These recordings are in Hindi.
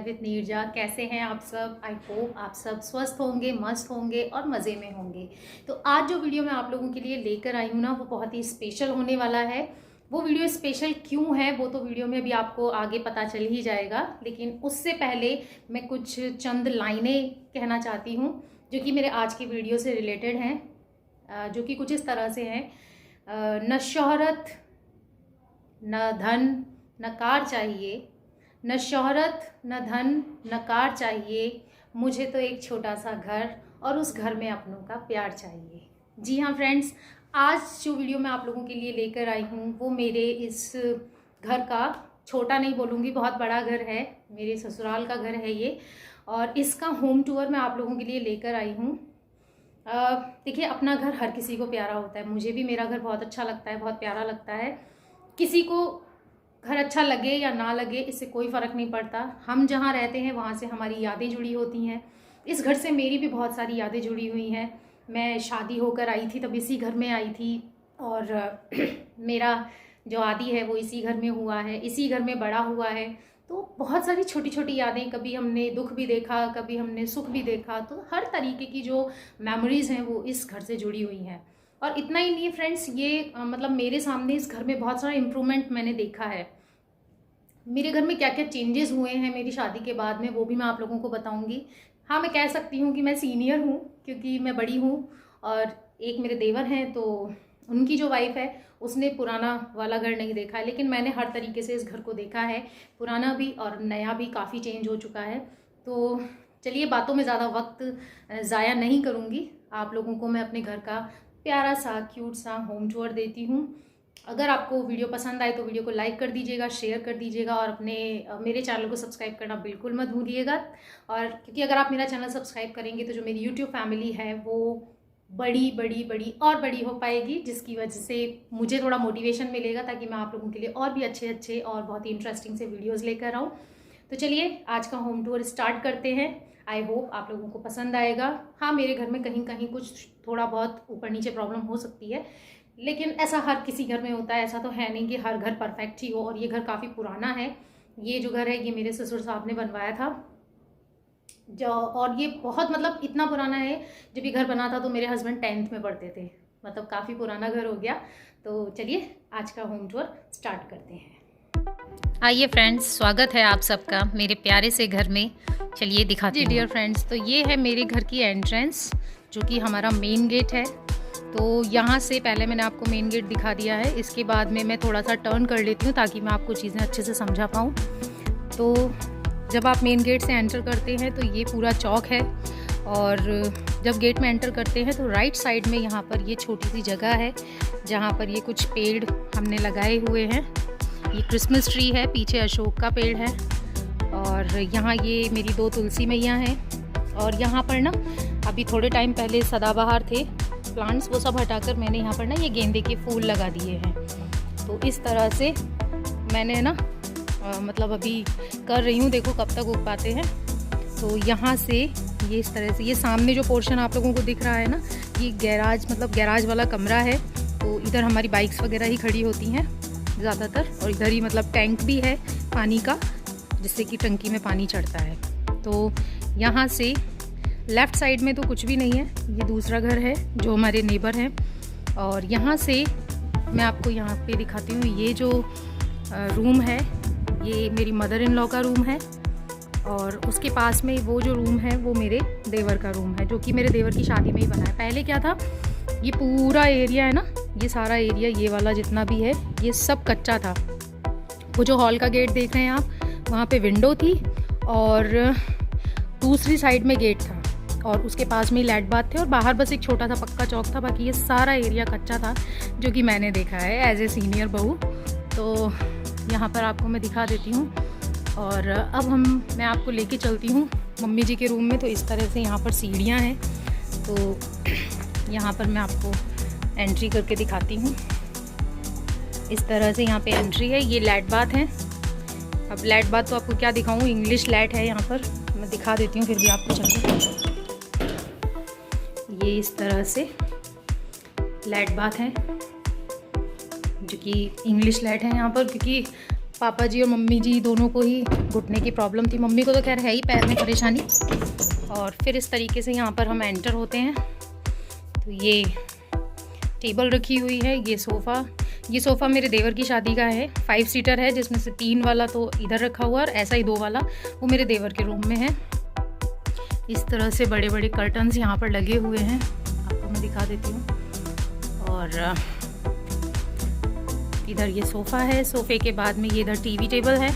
Life with Neerja. कैसे हैं आप सब? आई होप आप सब स्वस्थ होंगे, मस्त होंगे और मज़े में होंगे। तो आज जो वीडियो मैं आप लोगों के लिए लेकर आई हूँ ना, वो बहुत ही स्पेशल होने वाला है। वो वीडियो स्पेशल क्यों है वो तो वीडियो में भी आपको आगे पता चल ही जाएगा, लेकिन उससे पहले मैं कुछ चंद लाइनें कहना चाहती हूँ जो कि मेरे आज की वीडियो से रिलेटेड हैं, जो कि कुछ इस तरह से हैं। न शोहरत, न धन, न कार चाहिए, न शोहरत, न धन, न कार चाहिए, मुझे तो एक छोटा सा घर और उस घर में अपनों का प्यार चाहिए। जी हाँ फ्रेंड्स, आज जो वीडियो मैं आप लोगों के लिए लेकर आई हूँ वो मेरे इस घर का, छोटा नहीं बोलूँगी, बहुत बड़ा घर है, मेरे ससुराल का घर है ये, और इसका होम टूर मैं आप लोगों के लिए लेकर आई हूँ। देखिए, अपना घर हर किसी को प्यारा होता है। मुझे भी मेरा घर बहुत अच्छा लगता है, बहुत प्यारा लगता है। किसी को घर अच्छा लगे या ना लगे इससे कोई फ़र्क नहीं पड़ता। हम जहाँ रहते हैं वहाँ से हमारी यादें जुड़ी होती हैं। इस घर से मेरी भी बहुत सारी यादें जुड़ी हुई हैं। मैं शादी होकर आई थी तब इसी घर में आई थी, और मेरा जो आदि है वो इसी घर में हुआ है, इसी घर में बड़ा हुआ है। तो बहुत सारी छोटी छोटी यादें, कभी हमने दुख भी देखा, कभी हमने सुख भी देखा, तो हर तरीके की जो मेमोरीज़ हैं वो इस घर से जुड़ी हुई हैं। और इतना ही नहीं फ्रेंड्स, ये मतलब मेरे सामने इस घर में बहुत सारा इम्प्रूवमेंट मैंने देखा है। मेरे घर में क्या क्या चेंजेस हुए हैं मेरी शादी के बाद में, वो भी मैं आप लोगों को बताऊंगी। हाँ, मैं कह सकती हूँ कि मैं सीनियर हूँ क्योंकि मैं बड़ी हूँ, और एक मेरे देवर हैं तो उनकी जो वाइफ है उसने पुराना वाला घर नहीं देखा है, लेकिन मैंने हर तरीके से इस घर को देखा है, पुराना भी और नया भी काफ़ी चेंज हो चुका है। तो चलिए, बातों में ज़्यादा वक्त ज़ाया नहीं करूँगी, आप लोगों को मैं अपने घर का प्यारा सा क्यूट सा होम टूर देती हूँ। अगर आपको वीडियो पसंद आए तो वीडियो को लाइक कर दीजिएगा, शेयर कर दीजिएगा, और मेरे चैनल को सब्सक्राइब करना बिल्कुल मत भूलिएगा। और क्योंकि अगर आप मेरा चैनल सब्सक्राइब करेंगे तो जो मेरी यूट्यूब फैमिली है वो बड़ी बड़ी बड़ी और बड़ी हो पाएगी, जिसकी वजह से मुझे थोड़ा मोटिवेशन मिलेगा ताकि मैं आप लोगों के लिए और भी अच्छे अच्छे और बहुत ही इंटरेस्टिंग से वीडियोज़ लेकर आऊँ। तो चलिए, आज का होम टूर स्टार्ट करते हैं। आई होप आप लोगों को पसंद आएगा। हाँ, मेरे घर में कहीं कहीं कुछ थोड़ा बहुत ऊपर नीचे प्रॉब्लम हो सकती है, लेकिन ऐसा हर किसी घर में होता है। ऐसा तो है नहीं कि हर घर परफेक्ट ही हो। और ये घर काफ़ी पुराना है। ये जो घर है ये मेरे ससुर साहब ने बनवाया था और ये बहुत मतलब इतना पुराना है, जब ये घर बना था तो मेरे हस्बैंड 10th में पढ़ते थे, मतलब काफ़ी पुराना घर हो गया। तो चलिए, आज का होम टूर स्टार्ट करते हैं। आइए फ्रेंड्स, स्वागत है आप सबका मेरे प्यारे से घर में। चलिए दिखाते हैं। डियर फ्रेंड्स, तो ये है मेरे घर की एंट्रेंस, जो कि हमारा मेन गेट है। तो यहाँ से पहले मैंने आपको मेन गेट दिखा दिया है, इसके बाद में मैं थोड़ा सा टर्न कर लेती हूँ ताकि मैं आपको चीज़ें अच्छे से समझा पाऊँ। तो जब आप मेन गेट से एंटर करते हैं तो ये पूरा चौक है, और जब गेट में एंटर करते हैं तो राइट साइड में यहाँ पर ये छोटी सी जगह है जहाँ पर ये कुछ पेड़ हमने लगाए हुए हैं। ये क्रिसमस ट्री है, पीछे अशोक का पेड़ है, और यहाँ ये मेरी 2 तुलसी मैया हैं। और यहाँ पर ना अभी थोड़े टाइम पहले सदाबहार थे प्लांट्स, वो सब हटाकर मैंने यहाँ पर ना ये गेंदे के फूल लगा दिए हैं। तो इस तरह से मैंने ना मतलब अभी कर रही हूँ, देखो कब तक उग पाते हैं। तो यहाँ से ये इस तरह से, ये सामने जो पोर्शन आप लोगों को दिख रहा है ना, ये गैराज, मतलब गैराज वाला कमरा है। तो इधर हमारी बाइक्स वगैरह ही खड़ी होती हैं ज़्यादातर, और इधर ही मतलब टैंक भी है पानी का, जिससे कि टंकी में पानी चढ़ता है। तो यहाँ से लेफ़्ट साइड में तो कुछ भी नहीं है, ये दूसरा घर है जो हमारे नेबर हैं। और यहाँ से मैं आपको यहाँ पे दिखाती हूँ, ये जो रूम है ये मेरी मदर इन लॉ का रूम है, और उसके पास में वो जो रूम है वो मेरे देवर का रूम है, जो कि मेरे देवर की शादी में ही बना है। पहले क्या था, ये पूरा एरिया है ना, ये सारा एरिया, ये वाला जितना भी है, ये सब कच्चा था। वो जो हॉल का गेट देख रहे हैं आप, वहाँ पे विंडो थी और दूसरी साइड में गेट था, और उसके पास में ही लैट बाथ थे, और बाहर बस एक छोटा सा पक्का चौक था। बाकी ये सारा एरिया कच्चा था, जो कि मैंने देखा है एज ए सीनियर बहू। तो यहाँ पर आपको मैं दिखा देती हूँ। और अब मैं आपको लेके चलती हूँ मम्मी जी के रूम में। तो इस तरह से यहाँ पर सीढ़ियाँ हैं, तो यहाँ पर मैं आपको एंट्री करके दिखाती हूँ। इस तरह से यहाँ पे एंट्री है, ये लैट बाथ है। अब लैट बाथ तो आपको क्या दिखाऊँ, इंग्लिश लैट है यहाँ पर, मैं दिखा देती हूँ फिर भी आपको चलते। ये इस तरह से लैट बाथ है, जो कि इंग्लिश लैट है यहाँ पर, क्योंकि पापा जी और मम्मी जी दोनों को ही घुटने की प्रॉब्लम थी। मम्मी को तो खैर है ही पैर में परेशानी। और फिर इस तरीके से यहाँ पर हम एंटर होते हैं तो ये टेबल रखी हुई है, ये सोफ़ा मेरे देवर की शादी का है। 5 सीटर है, जिसमें से 3 वाला तो इधर रखा हुआ और ऐसा ही 2 वाला वो मेरे देवर के रूम में है। इस तरह से बड़े बड़े कर्टन्स यहाँ पर लगे हुए हैं, आपको मैं दिखा देती हूँ। और इधर ये सोफ़ा है, सोफ़े के बाद में ये इधर टीवी टेबल है,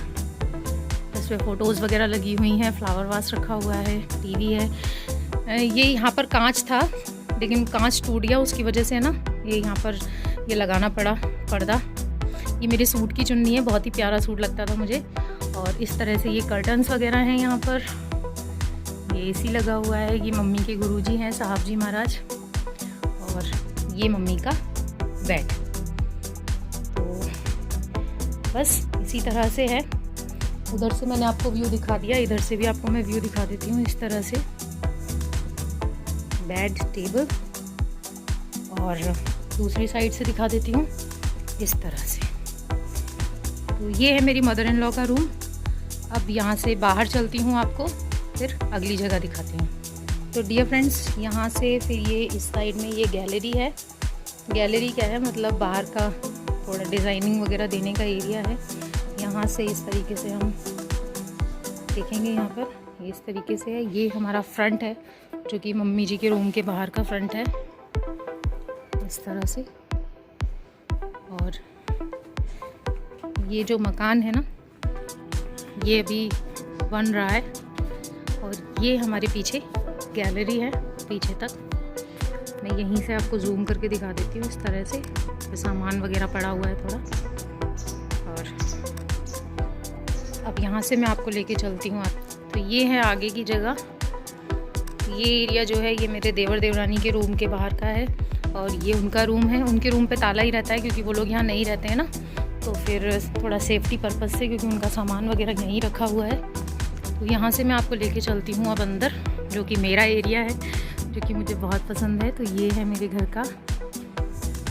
इसमें फ़ोटोज़ वगैरह लगी हुई हैं, फ्लावर वास रखा हुआ है, टीवी है। ये यहाँ पर कांच था लेकिन कांच टूट गया, उसकी वजह से ना ये यहाँ पर ये लगाना पड़ा पर्दा। ये मेरे सूट की चुन्नी है, बहुत ही प्यारा सूट लगता था मुझे। और इस तरह से ये कर्टन्स वगैरह हैं यहाँ पर। ये एसी लगा हुआ है, ये मम्मी के गुरुजी हैं साहब जी महाराज, और ये मम्मी का बेड। तो बस इसी तरह से है। उधर से मैंने आपको व्यू दिखा दिया, इधर से भी आपको मैं व्यू दिखा देती हूँ। इस तरह से बेड, टेबल, और दूसरी साइड से दिखा देती हूँ इस तरह से। तो ये है मेरी मदर इन लॉ का रूम। अब यहाँ से बाहर चलती हूँ, आपको फिर अगली जगह दिखाती हूँ। तो डियर फ्रेंड्स, यहाँ से फिर ये इस साइड में ये गैलरी है। गैलरी क्या है, मतलब बाहर का थोड़ा डिज़ाइनिंग वगैरह देने का एरिया है। यहाँ से इस तरीके से हम देखेंगे, यहाँ पर इस तरीके से है। ये हमारा फ्रंट है, जो कि मम्मी जी के रूम के बाहर का फ्रंट है, इस तरह से। और ये जो मकान है ना, ये अभी बन रहा है। और ये हमारे पीछे गैलरी है, पीछे तक। मैं यहीं से आपको जूम करके दिखा देती हूँ इस तरह से। सामान वगैरह पड़ा हुआ है थोड़ा। और अब यहाँ से मैं आपको लेके चलती हूँ। तो ये है आगे की जगह। ये एरिया जो है ये मेरे देवर देवरानी के रूम के बाहर का है, और ये उनका रूम है। उनके रूम पे ताला ही रहता है क्योंकि वो लोग यहाँ नहीं रहते हैं ना, तो फिर थोड़ा सेफ्टी पर्पज़ से, क्योंकि उनका सामान वगैरह यहीं रखा हुआ है। तो यहाँ से मैं आपको लेके चलती हूँ अब अंदर, जो कि मेरा एरिया है, जो कि मुझे बहुत पसंद है। तो ये है मेरे घर का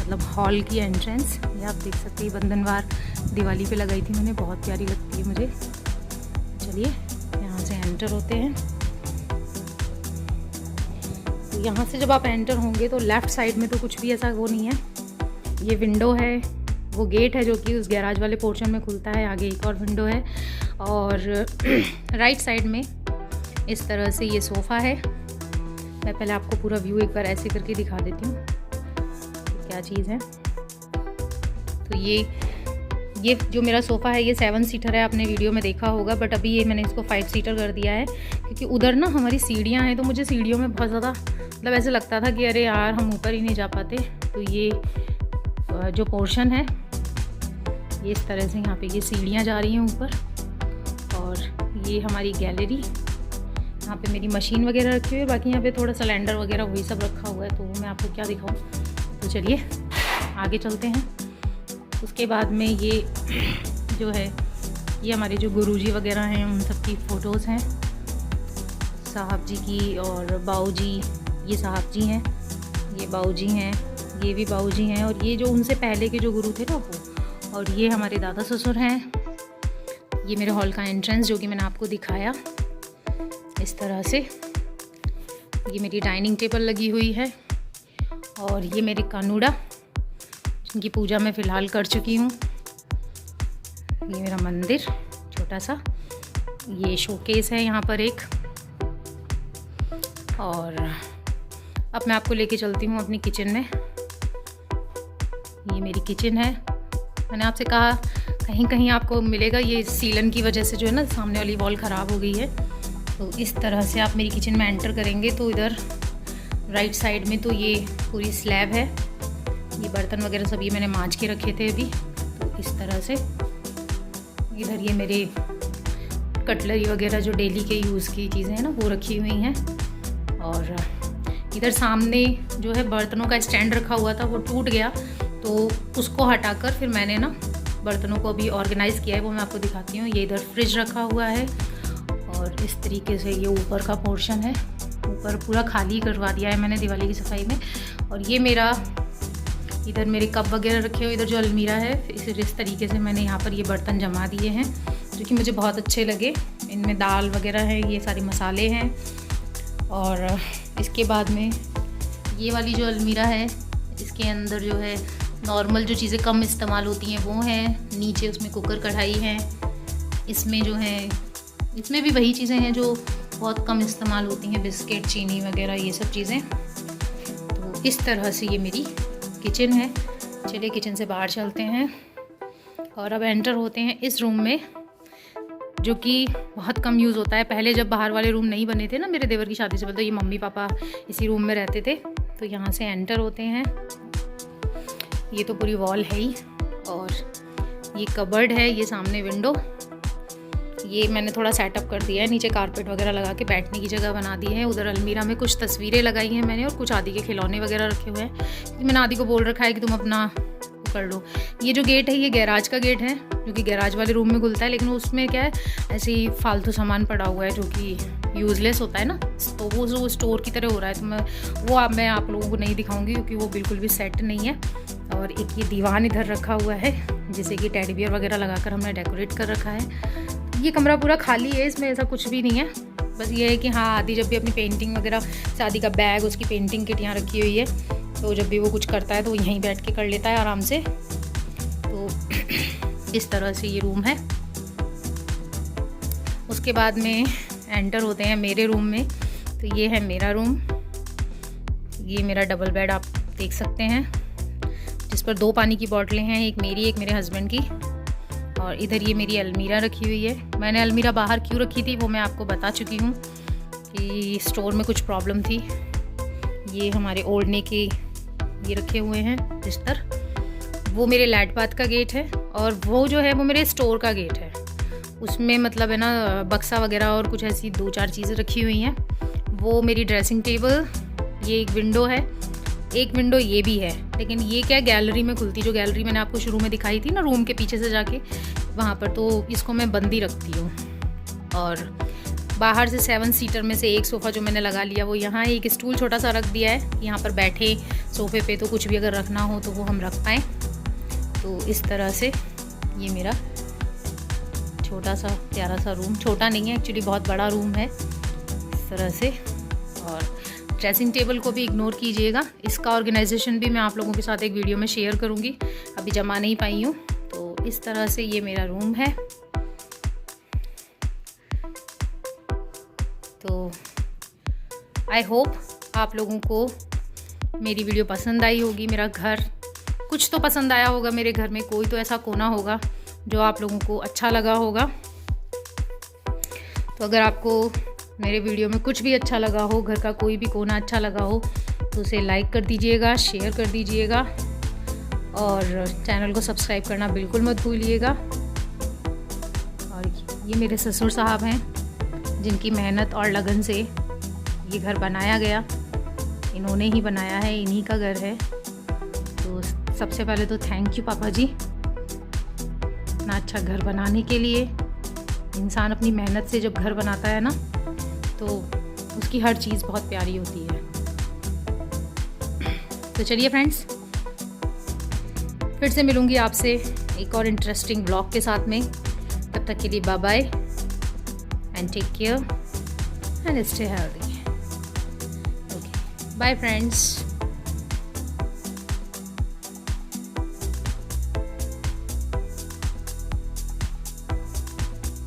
मतलब हॉल की एंट्रेंस। ये आप देख सकते हैं, बंधनवार दिवाली पे लगाई थी मैंने, बहुत प्यारी लगती है मुझे। चलिए यहाँ से एंटर होते हैं। तो यहाँ से जब आप एंटर होंगे तो लेफ़्ट साइड में तो कुछ भी ऐसा वो नहीं है। ये विंडो है, वो गेट है जो कि उस गैराज वाले पोर्शन में खुलता है। आगे एक और विंडो है, और राइट साइड में इस तरह से ये सोफ़ा है। मैं पहले आपको पूरा व्यू एक बार ऐसे करके दिखा देती हूँ क्या चीज़ है। तो ये जो मेरा सोफ़ा है ये 7 सीटर है, आपने वीडियो में देखा होगा, बट अभी ये मैंने इसको 5 सीटर कर दिया है, क्योंकि उधर ना हमारी सीढ़ियाँ हैं, तो मुझे सीढ़ियों में बहुत ज़्यादा मतलब ऐसे लगता था कि अरे यार हम ऊपर ही नहीं जा पाते। तो ये जो पोर्शन है ये इस तरह से, यहाँ पे ये सीढ़ियाँ जा रही हैं ऊपर। और ये हमारी गैलरी, यहाँ पे मेरी मशीन वगैरह रखी हुई है। बाकी यहाँ पे थोड़ा सिलेंडर वगैरह वही सब रखा हुआ है, तो वो मैं आपको क्या दिखाऊँ। तो चलिए आगे चलते हैं। उसके बाद में ये जो है ये हमारे जो गुरुजी वगैरह हैं उन सब की फ़ोटोज़ हैं, साहब जी की और बाऊ जी। ये साहब जी हैं, ये बाऊ जी हैं, ये भी बाऊ जी हैं, और ये जो उनसे पहले के जो गुरु थे ना वो। और ये हमारे दादा ससुर हैं। ये मेरे हॉल का एंट्रेंस जो कि मैंने आपको दिखाया इस तरह से। ये मेरी डाइनिंग टेबल लगी हुई है, और ये मेरे कानूड़ा जिनकी पूजा मैं फ़िलहाल कर चुकी हूँ। ये मेरा मंदिर छोटा सा, ये शोकेस है यहाँ पर एक। और अब मैं आपको लेके चलती हूँ अपनी किचन में। ये मेरी किचन है। मैंने आपसे कहा कहीं कहीं आपको मिलेगा, ये सीलन की वजह से जो है ना सामने वाली वॉल ख़राब हो गई है। तो इस तरह से आप मेरी किचन में एंटर करेंगे तो इधर राइट साइड में तो ये पूरी स्लैब है। ये बर्तन वगैरह सब ये मैंने मांज के रखे थे अभी। तो इस तरह से इधर ये मेरे कटलरी वगैरह जो डेली के यूज़ की चीज़ें हैं ना वो रखी हुई हैं। और इधर सामने जो है बर्तनों का स्टैंड रखा हुआ था, वो टूट गया, तो उसको हटाकर फिर मैंने ना बर्तनों को अभी ऑर्गेनाइज़ किया है, वो मैं आपको दिखाती हूँ। ये इधर फ्रिज रखा हुआ है, और इस तरीके से ये ऊपर का पोर्शन है, ऊपर पूरा खाली करवा दिया है मैंने दिवाली की सफाई में। और ये मेरा इधर मेरे कप वगैरह रखे हुए, इधर जो अलमीरा है इस तरीके से मैंने यहाँ पर ये बर्तन जमा दिए हैं जो कि मुझे बहुत अच्छे लगे। इनमें दाल वगैरह है, ये सारे मसाले हैं। और इसके बाद में ये वाली जो अलमीरा है इसके अंदर जो है नॉर्मल जो चीज़ें कम इस्तेमाल होती हैं वो हैं। नीचे उसमें कुकर कढ़ाई है, इसमें जो है इसमें भी वही चीज़ें हैं जो बहुत कम इस्तेमाल होती हैं, बिस्किट, चीनी वगैरह ये सब चीज़ें। तो इस तरह से ये मेरी किचन है। चलिए किचन से बाहर चलते हैं और अब एंटर होते हैं इस रूम में जो कि बहुत कम यूज़ होता है। पहले जब बाहर वाले रूम नहीं बने थे ना मेरे देवर की शादी से पहले, तो ये मम्मी पापा इसी रूम में रहते थे। तो यहाँ से एंटर होते हैं, ये तो पूरी वॉल है ही, और ये कबर्ड है, ये सामने विंडो। ये मैंने थोड़ा सेटअप कर दिया है, नीचे कारपेट वगैरह लगा के बैठने की जगह बना दी है। उधर अलमीरा में कुछ तस्वीरें लगाई हैं मैंने और कुछ आदि के खिलौने वगैरह रखे हुए हैं, क्योंकि मैंने आदि को बोल रखा है कि तुम अपना कर लो। ये जो गेट है ये गैराज का गेट है जो कि गैराज वाले रूम में खुलता है, लेकिन उसमें क्या है ऐसे ही फालतू सामान पड़ा हुआ है जो कि यूज़लेस होता है ना, तो वो स्टोर की तरह हो रहा है। तो मैं आप लोगों को नहीं दिखाऊंगी क्योंकि वो बिल्कुल भी सेट नहीं है। और एक ये दीवान इधर रखा हुआ है जिसे कि टेडी बियर वगैरह लगाकर हमने डेकोरेट कर रखा है। ये कमरा पूरा खाली है, इसमें ऐसा कुछ भी नहीं है। बस ये है कि हाँ, आदि जब भी अपनी पेंटिंग वगैरह, शादी का बैग, उसकी पेंटिंग किट यहाँ रखी हुई है, तो जब भी वो कुछ करता है तो यहीं बैठ के कर लेता है आराम से। तो इस तरह से ये रूम है। उसके बाद में एंटर होते हैं मेरे रूम में। तो ये है मेरा रूम, ये मेरा डबल बेड आप देख सकते हैं, जिस पर 2 पानी की बोतलें हैं, एक मेरी एक मेरे हस्बैंड की। और इधर ये मेरी अलमीरा रखी हुई है। मैंने अलमीरा बाहर क्यों रखी थी वो मैं आपको बता चुकी हूँ कि स्टोर में कुछ प्रॉब्लम थी। ये हमारे ओढ़ने के ये रखे हुए हैं बिस्तर, वो मेरे लैट बाथ का गेट है, और वो जो है वो मेरे स्टोर का गेट है। उसमें मतलब है ना बक्सा वगैरह और कुछ ऐसी 2-4 चीज़ें रखी हुई हैं। वो मेरी ड्रेसिंग टेबल, ये एक विंडो है, एक विंडो ये भी है, लेकिन ये क्या गैलरी में खुलती, जो गैलरी मैंने आपको शुरू में दिखाई थी ना रूम के पीछे से जाके वहाँ पर, तो इसको मैं बंद ही रखती हूँ। और बाहर से 7 सीटर में से एक सोफ़ा जो मैंने लगा लिया वो यहाँ, एक स्टूल छोटा सा रख दिया है कि यहाँ पर बैठे सोफ़े पे तो कुछ भी अगर रखना हो तो वो हम रख पाएँ। तो इस तरह से ये मेरा छोटा सा प्यारा सा रूम, छोटा नहीं है एक्चुअली, बहुत बड़ा रूम है इस तरह से। और ड्रेसिंग टेबल को भी इग्नोर कीजिएगा, इसका ऑर्गेनाइजेशन भी मैं आप लोगों के साथ एक वीडियो में शेयर करूँगी, अभी जमा नहीं पाई हूँ। तो इस तरह से ये मेरा रूम है। तो आई होप आप लोगों को मेरी वीडियो पसंद आई होगी। मेरा घर कुछ तो पसंद आया होगा, मेरे घर में कोई तो ऐसा कोना होगा जो आप लोगों को अच्छा लगा होगा। तो अगर आपको मेरे वीडियो में कुछ भी अच्छा लगा हो, घर का कोई भी कोना अच्छा लगा हो, तो उसे लाइक कर दीजिएगा, शेयर कर दीजिएगा, और चैनल को सब्सक्राइब करना बिल्कुल मत भूलिएगा। और ये मेरे ससुर साहब हैं जिनकी मेहनत और लगन से ये घर बनाया गया, इन्होंने ही बनाया है, इन्हीं का घर है। तो सबसे पहले तो थैंक यू पापा जी, इतना अच्छा घर बनाने के लिए। इंसान अपनी मेहनत से जब घर बनाता है ना तो उसकी हर चीज़ बहुत प्यारी होती है। तो चलिए फ्रेंड्स, फिर से मिलूँगी आपसे एक और इंटरेस्टिंग ब्लॉग के साथ में। तब तक के लिए bye bye and take care and stay healthy. Okay, bye friends.